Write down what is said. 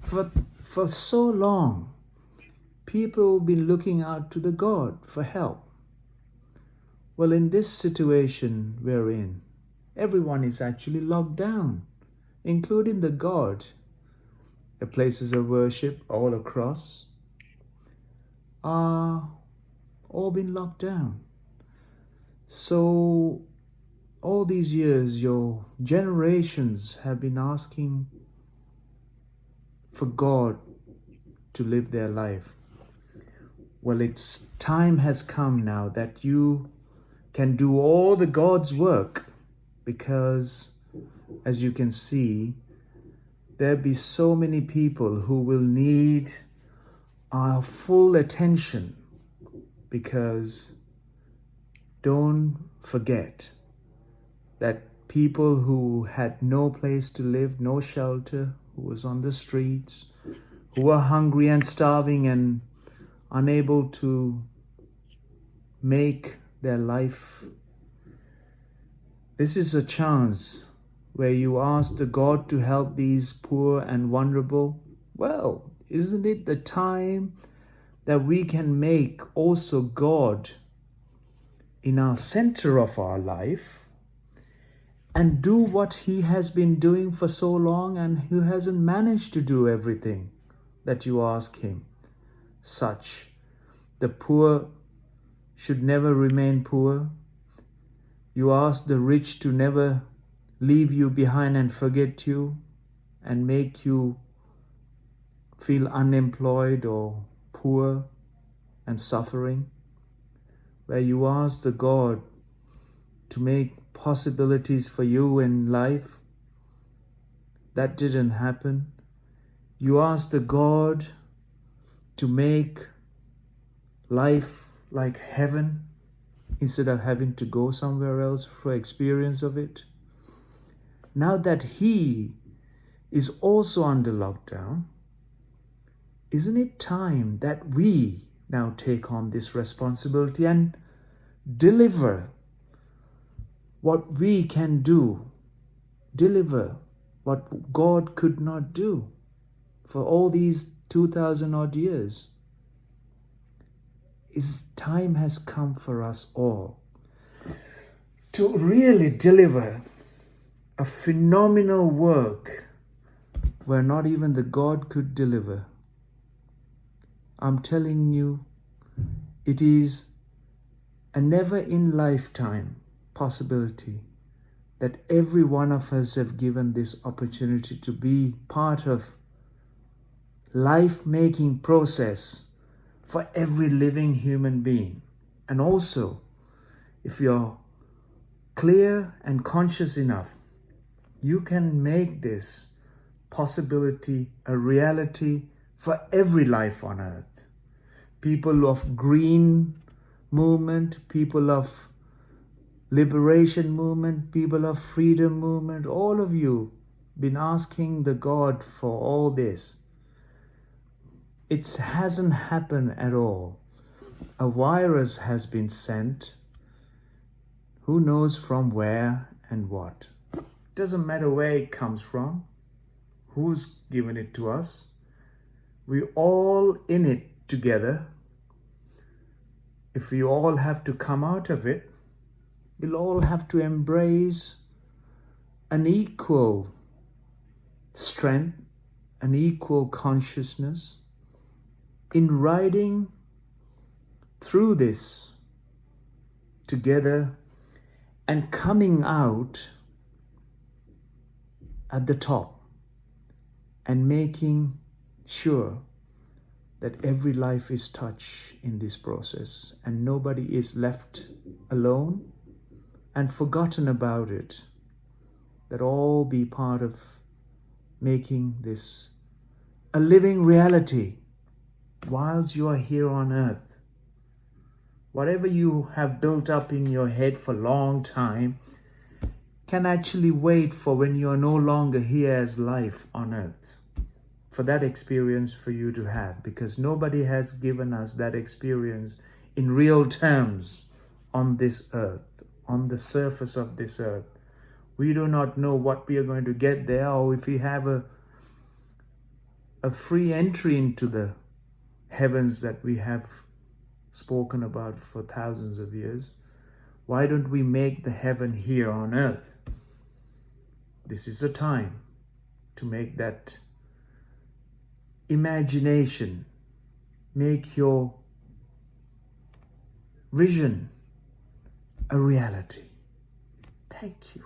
For so long, people have been looking out to the God for help. Well, in this situation we're in, everyone is actually locked down, including the God. The places of worship all across are all been locked down. So all these years, your generations have been asking for God to live their life. Well, it's time has come now that you can do all the God's work, because as you can see, there'll be so many people who will need our full attention, because don't forget that people who had no place to live, no shelter, who was on the streets, who were hungry and starving and unable to make their life. This is a chance where you ask the God to help these poor and vulnerable. Well, isn't it the time that we can make also God in our center of our life and do what He has been doing for so long, and He hasn't managed to do everything that you ask Him? Such, the poor should never remain poor. You ask the rich to never leave you behind and forget you and make you feel unemployed or poor and suffering. Where you ask the God to make possibilities for you in life, that didn't happen. You ask the God to make life like heaven instead of having to go somewhere else for experience of it. Now that He is also under lockdown, isn't it time that we now take on this responsibility and deliver what we can do, deliver what God could not do for all these 2,000 odd years? Time has come for us all to really deliver a phenomenal work where not even the God could deliver. I'm telling you, it is a never in lifetime possibility that every one of us have given this opportunity to be part of life-making process for every living human being. And also, if you're clear and conscious enough, you can make this possibility a reality for every life on earth. People of green movement, people of liberation movement, people of freedom movement, all of you been asking the God for all this. It hasn't happened at all. A virus has been sent. Who knows from where and what? Doesn't matter where it comes from, who's given it to us. We're all in it together. If we all have to come out of it, we'll all have to embrace an equal strength, an equal consciousness in riding through this together and coming out at the top and making sure that every life is touched in this process and nobody is left alone and forgotten about it, that all be part of making this a living reality whilst you are here on earth. Whatever you have built up in your head for a long time can actually wait for when you are no longer here as life on earth, for that experience for you to have, because nobody has given us that experience in real terms on this earth, on the surface of this earth. We do not know what we are going to get there, or if we have a a free entry into the heavens that we have spoken about for thousands of years, why don't we make the heaven here on earth? This is the time to make that imagination, make your vision a reality. Thank you.